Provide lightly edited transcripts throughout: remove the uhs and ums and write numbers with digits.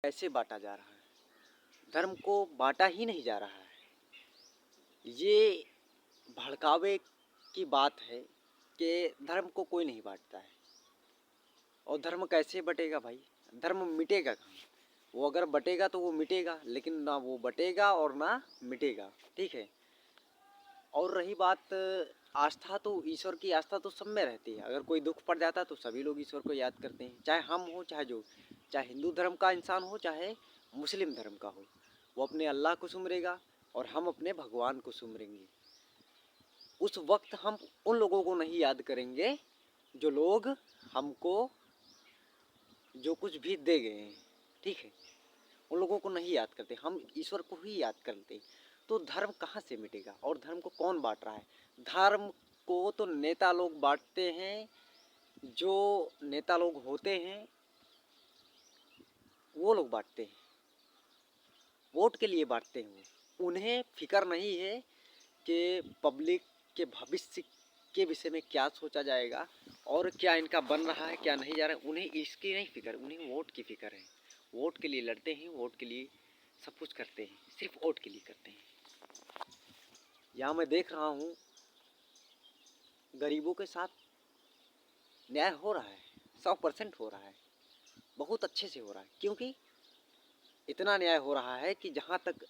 कैसे बांटा जा रहा है। धर्म को बांटा ही नहीं जा रहा है। ये भड़कावे की बात है कि धर्म को कोई नहीं बांटता है। और धर्म कैसे बटेगा भाई? धर्म मिटेगा कहाँ? वो अगर बटेगा तो वो मिटेगा, लेकिन ना वो बटेगा और ना मिटेगा। ठीक है। और रही बात आस्था, तो ईश्वर की आस्था तो सब में रहती है। अगर कोई दुख पड़ जाता है तो सभी लोग ईश्वर को याद करते हैं, चाहे हम हो चाहे हिंदू धर्म का इंसान हो चाहे मुस्लिम धर्म का हो। वो अपने अल्लाह को सुमरेगा और हम अपने भगवान को सुमरेंगे। उस वक्त हम उन लोगों को नहीं याद करेंगे जो लोग हमको जो कुछ भी दे गए हैं। ठीक है, उन लोगों को नहीं याद करते, हम ईश्वर को ही याद करते। तो धर्म कहाँ से मिटेगा? और धर्म को कौन बांट रहा है? धर्म को तो नेता लोग बांटते हैं। जो नेता लोग होते हैं वो लोग बांटते हैं, वोट के लिए बांटते हैं। वो उन्हें फिक्र नहीं है कि पब्लिक के भविष्य के विषय में क्या सोचा जाएगा और क्या इनका बन रहा है क्या नहीं जा रहा है। उन्हें इसकी नहीं फिक्र, उन्हें वोट की फिक्र है। वोट के लिए लड़ते हैं, वोट के लिए सब कुछ करते हैं, सिर्फ वोट के लिए करते हैं। यहाँ मैं देख रहा हूँ गरीबों के साथ न्याय हो रहा है, 100% हो रहा है, बहुत अच्छे से हो रहा है। क्योंकि इतना न्याय हो रहा है कि जहाँ तक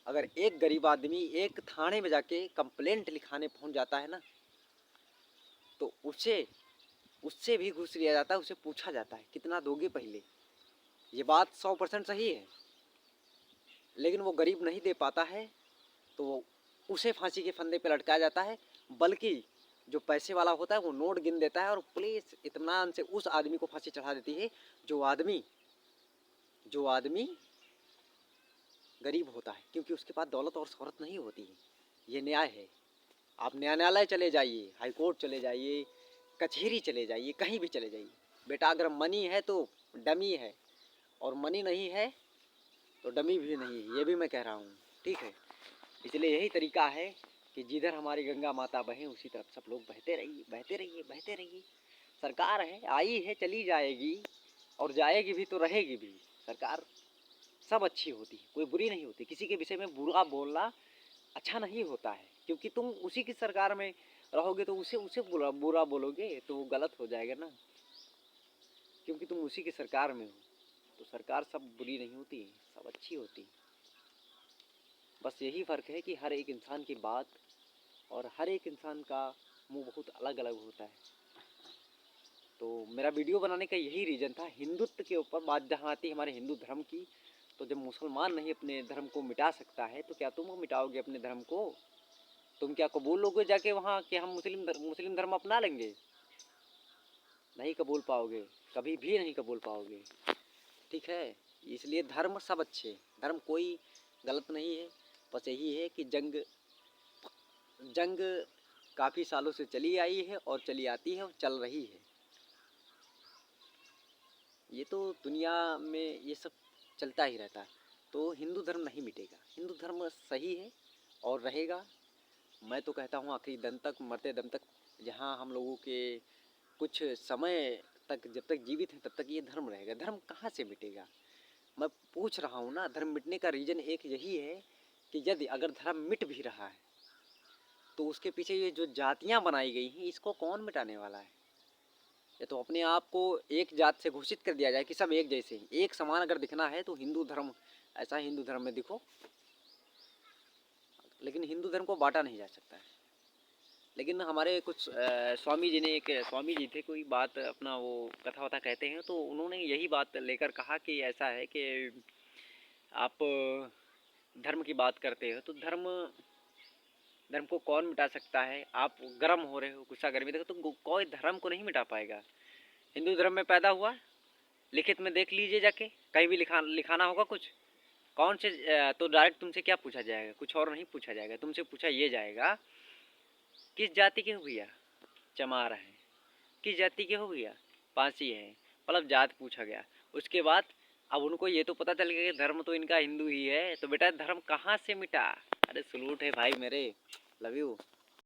अगर एक गरीब आदमी एक थाने में जाके कंप्लेंट लिखाने पहुँच जाता है ना, तो उससे भी घूस लिया जाता है। उसे पूछा जाता है कितना दोगे पहले। ये बात 100% सही है, लेकिन वो गरीब नहीं दे पाता है तो उसे फांसी के फंदे पे लटकाया जाता है। बल्कि जो पैसे वाला होता है वो नोट गिन देता है और पुलिस इत्मीनान से उस आदमी को फांसी चढ़ा देती है जो आदमी गरीब होता है, क्योंकि उसके पास दौलत और शोहरत नहीं होती है। ये न्याय है। आप न्यायालय चले जाइए, हाई कोर्ट चले जाइए, कचहरी चले जाइए, कहीं भी चले जाइए बेटा, अगर मनी है तो डमी है और मनी नहीं है तो डमी भी नहीं है। ये भी मैं कह रहा हूँ। ठीक है, इसलिए यही तरीका है कि जिधर हमारी गंगा माता बहे उसी तरफ सब लोग बहते रहिए, बहते रहिए, बहते रहिए। सरकार है, आई है, चली जाएगी और जाएगी भी तो रहेगी भी। सरकार सब अच्छी होती है, कोई बुरी नहीं होती। किसी के विषय में बुरा बोलना अच्छा नहीं होता है, क्योंकि तुम उसी की सरकार में रहोगे तो उसे उसे बुरा बोलोगे तो वो गलत हो जाएगा ना, क्योंकि तुम उसी की सरकार में हो। तो सरकार सब बुरी नहीं होती, सब अच्छी होती। बस यही फ़र्क है कि हर एक इंसान की बात और हर एक इंसान का मुंह बहुत अलग अलग होता है। तो मेरा वीडियो बनाने का यही रीज़न था, हिंदुत्व के ऊपर बात जहाँ आती है हमारे हिंदू धर्म की। तो जब मुसलमान नहीं अपने धर्म को मिटा सकता है तो क्या तुम मिटाओगे अपने धर्म को? तुम क्या कबूल लोगे जाके वहाँ कि हम मुस्लिम धर्म अपना लेंगे? नहीं कबूल पाओगे, कभी भी नहीं कबूल पाओगे। ठीक है, इसलिए धर्म सब अच्छे, धर्म कोई गलत नहीं है। बस यही है कि जंग काफ़ी सालों से चली आई है और चली आती है और चल रही है। ये तो दुनिया में ये सब चलता ही रहता है। तो हिंदू धर्म नहीं मिटेगा, हिंदू धर्म सही है और रहेगा। मैं तो कहता हूँ आखिरी दम तक, मरते दम तक, जहाँ हम लोगों के कुछ समय तक जब तक जीवित हैं तब तक ये धर्म रहेगा। धर्म कहाँ से मिटेगा? मैं पूछ रहा हूँ ना, धर्म मिटने का रीज़न एक यही है कि यदि अगर धर्म मिट भी रहा है तो उसके पीछे ये जो जातियाँ बनाई गई हैं इसको कौन मिटाने वाला है? या तो अपने आप को एक जात से घोषित कर दिया जाए कि सब एक जैसे हैं, एक समान अगर दिखना है तो हिंदू धर्म ऐसा हिंदू धर्म में दिखो। लेकिन हिंदू धर्म को बांटा नहीं जा सकता है। लेकिन हमारे कुछ स्वामी जी ने, एक स्वामी जी थे, कोई बात अपना वो कथा वथा कहते हैं, तो उन्होंने यही बात लेकर कहा कि ऐसा है कि आप धर्म की बात करते हो तो धर्म को कौन मिटा सकता है? आप गर्म हो रहे हो, गुस्सा गर्मी देखो, तो कोई धर्म को नहीं मिटा पाएगा। हिंदू धर्म में पैदा हुआ, लिखित में देख लीजिए जाके, कहीं भी लिखाना होगा कुछ कौन से तो डायरेक्ट तुमसे क्या पूछा जाएगा? कुछ और नहीं पूछा जाएगा, तुमसे पूछा ये जाएगा किस जाति के हो भैया? चमार है। किस जाति के हो भैया? पांसी है। मतलब जात पूछा गया। उसके बाद अब उनको ये तो पता चल गया कि धर्म तो इनका हिंदू ही है, तो बेटा धर्म कहाँ से मिटा? अरे सलूट है भाई मेरे, लव यू।